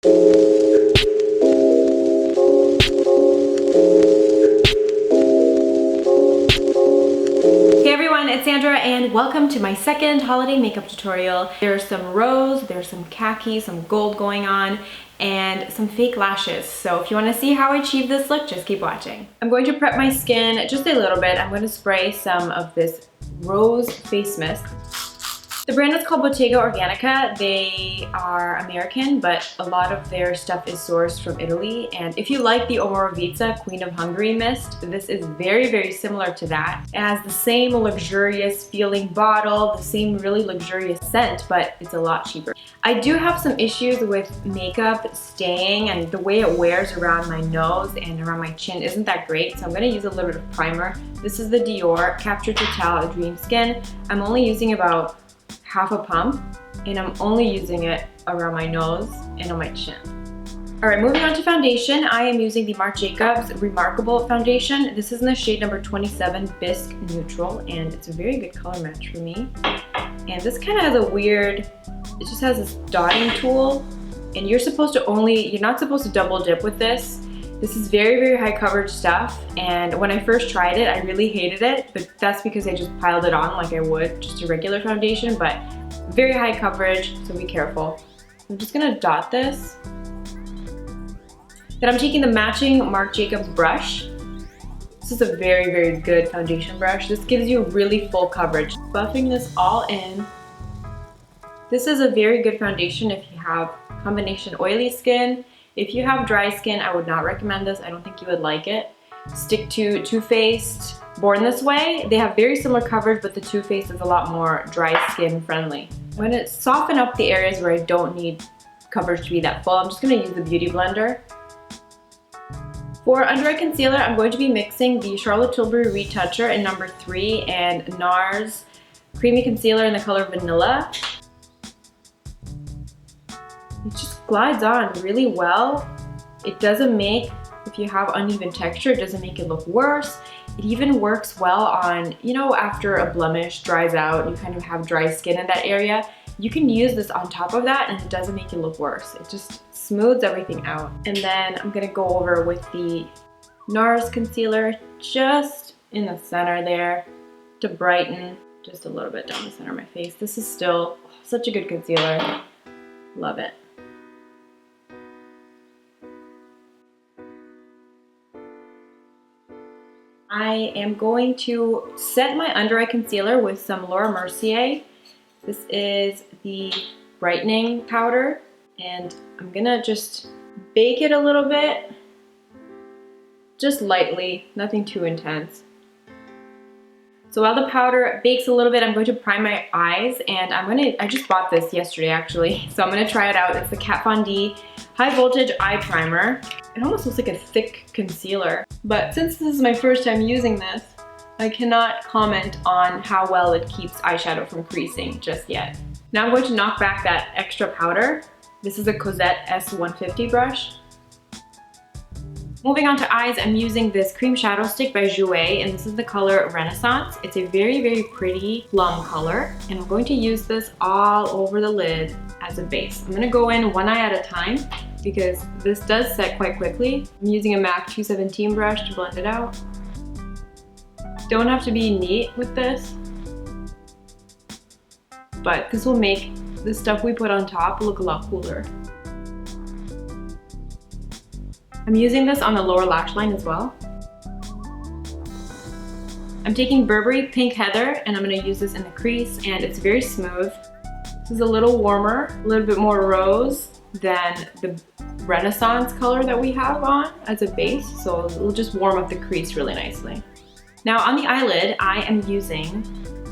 Hey everyone, it's Sandra and welcome to my second holiday makeup tutorial. There's some rose, there's some khaki, some gold going on, and some fake lashes. So if you want to see how I achieve this look, just keep watching. I'm going to prep my skin just a little bit. I'm going to spray some of this rose face mist. The brand is called Bottega Organica. They are American, but a lot of their stuff is sourced from Italy. And if you like the Omorovicza Queen of Hungary mist, this is very, very similar to that. It has the same luxurious feeling bottle, the same really luxurious scent, but it's a lot cheaper. I do have some issues with makeup staying, and the way it wears around my nose and around my chin isn't that great, so I'm going to use a little bit of primer. This is the Dior Capture Totale DreamSkin. I'm only using about half a pump, and I'm only using it around my nose and on my chin. Alright, moving on to foundation, I am using the Marc Jacobs Remarkable foundation. This is in the shade number 27 Bisque Neutral, and it's a very good color match for me. And this kind of has a weird, it just has this dotting tool, and you're not supposed to double dip with this. This is very, very high coverage stuff, and when I first tried it, I really hated it, but that's because I just piled it on like I would just a regular foundation, but very high coverage, so be careful. I'm just gonna dot this. Then I'm taking the matching Marc Jacobs brush. This is a very, very good foundation brush. This gives you really full coverage. Buffing this all in. This is a very good foundation if you have combination oily skin. If you have dry skin, I would not recommend this. I don't think you would like it. Stick to Too Faced Born This Way. They have very similar coverage, but the Too Faced is a lot more dry skin friendly. I'm going to soften up the areas where I don't need coverage to be that full. I'm just going to use the Beauty Blender. For under eye concealer, I'm going to be mixing the Charlotte Tilbury Retoucher in number 3 and NARS Creamy Concealer in the color Vanilla. It just glides on really well. It doesn't make, if you have uneven texture, it doesn't make it look worse. It even works well on, you know, after a blemish dries out, you kind of have dry skin in that area. You can use this on top of that and it doesn't make it look worse. It just smooths everything out. And then I'm gonna go over with the NARS concealer just in the center there to brighten just a little bit down the center of my face. This is still such a good concealer. Love it. I am going to set my under eye concealer with some Laura Mercier. This is the brightening powder, and I'm gonna just bake it a little bit, just lightly, nothing too intense. So while the powder bakes a little bit, I'm going to prime my eyes, and I just bought this yesterday actually, so I'm gonna try it out. It's the Kat Von D High Voltage Eye Primer. It almost looks like a thick concealer, but since this is my first time using this, I cannot comment on how well it keeps eyeshadow from creasing just yet. Now I'm going to knock back that extra powder. This is a Cosette S150 brush. Moving on to eyes, I'm using this cream shadow stick by Jouer, and this is the color Rennaisance. It's a very, very pretty plum color, and I'm going to use this all over the lid as a base. I'm gonna go in one eye at a time because this does set quite quickly. I'm using a MAC 217 brush to blend it out. Don't have to be neat with this, but this will make the stuff we put on top look a lot cooler. I'm using this on the lower lash line as well. I'm taking Burberry Pink Heather, and I'm going to use this in the crease, and it's very smooth. This is a little warmer, a little bit more rose than the Rennaisance color that we have on as a base, so it'll just warm up the crease really nicely. Now on the eyelid, I am using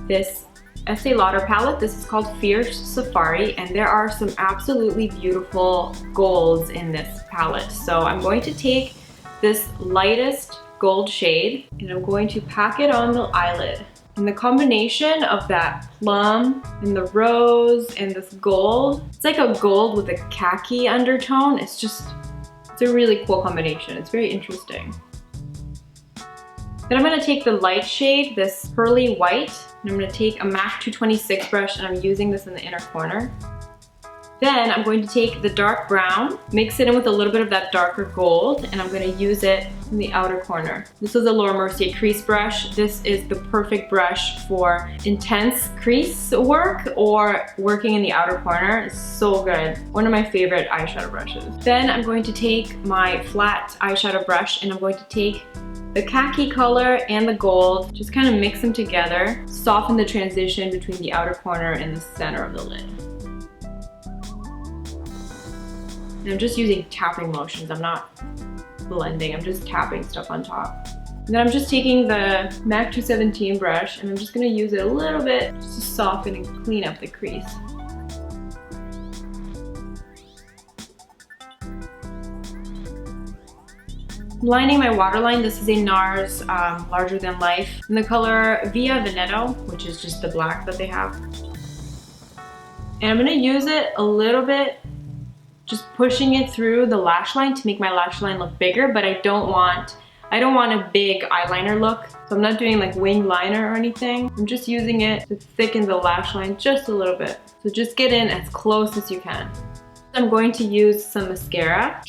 this Estee Lauder palette. This is called Fierce Safari, and there are some absolutely beautiful golds in this palette. So I'm going to take this lightest gold shade and I'm going to pack it on the eyelid. And the combination of that plum and the rose and this gold, it's like a gold with a khaki undertone. It's a really cool combination. It's very interesting. Then I'm going to take the light shade, this pearly white, and I'm going to take a MAC 226 brush, and I'm using this in the inner corner. Then I'm going to take the dark brown, mix it in with a little bit of that darker gold, and I'm going to use it in the outer corner. This is a Laura Mercier crease brush. This is the perfect brush for intense crease work or working in the outer corner. It's so good. One of my favorite eyeshadow brushes. Then I'm going to take my flat eyeshadow brush and I'm going to take the khaki color and the gold, just kind of mix them together, soften the transition between the outer corner and the center of the lid. And I'm just using tapping motions. I'm not blending, I'm just tapping stuff on top. And then I'm just taking the MAC 217 brush and I'm just gonna use it a little bit just to soften and clean up the crease. I'm lining my waterline. This is a NARS Larger Than Life in the color Via Veneto, which is just the black that they have. And I'm gonna use it a little bit, just pushing it through the lash line to make my lash line look bigger, but I don't want a big eyeliner look. So I'm not doing like wing liner or anything. I'm just using it to thicken the lash line just a little bit. So just get in as close as you can. I'm going to use some mascara.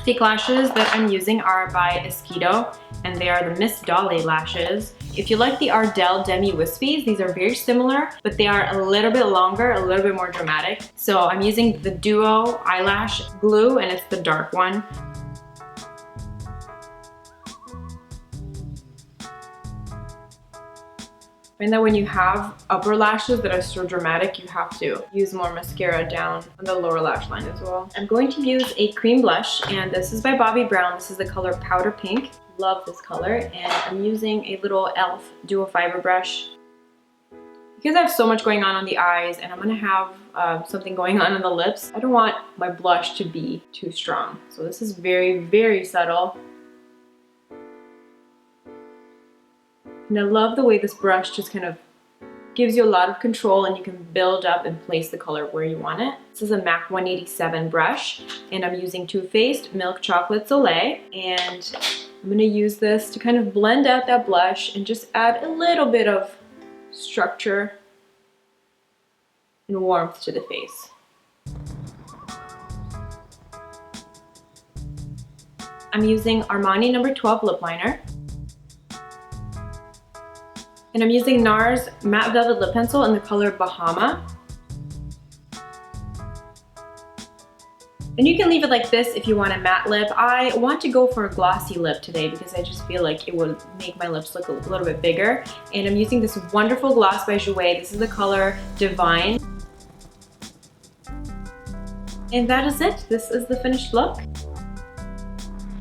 Fake lashes that I'm using are by Esqido, and they are the Miss Dolly lashes. If you like the Ardell Demi Wispies, these are very similar, but they are a little bit longer, a little bit more dramatic. So I'm using the Duo eyelash glue, and it's the dark one. And then when you have upper lashes that are so dramatic, you have to use more mascara down on the lower lash line as well. I'm going to use a cream blush, and this is by Bobbi Brown. This is the color Powder Pink. Love this color, and I'm using a little e.l.f. dual fiber brush. Because I have so much going on the eyes, and I'm gonna have something going on the lips, I don't want my blush to be too strong. So this is very, very subtle. And I love the way this brush just kind of gives you a lot of control, and you can build up and place the color where you want it. This is a MAC 187 brush, and I'm using Too Faced Milk Chocolate Soleil, and I'm gonna use this to kind of blend out that blush and just add a little bit of structure and warmth to the face. I'm using Armani No. 12 lip liner. And I'm using NARS Matte Velvet Lip Pencil in the color Bahama. And you can leave it like this if you want a matte lip. I want to go for a glossy lip today because I just feel like it would make my lips look a little bit bigger. And I'm using this wonderful gloss by Jouer. This is the color Divine. And that is it. This is the finished look.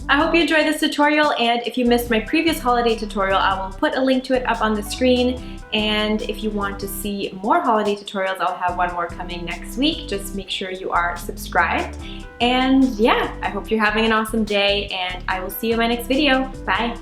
I hope you enjoyed this tutorial, and if you missed my previous holiday tutorial, I will put a link to it up on the screen. And if you want to see more holiday tutorials, I'll have one more coming next week. Just make sure you are subscribed. And yeah, I hope you're having an awesome day, and I will see you in my next video. Bye!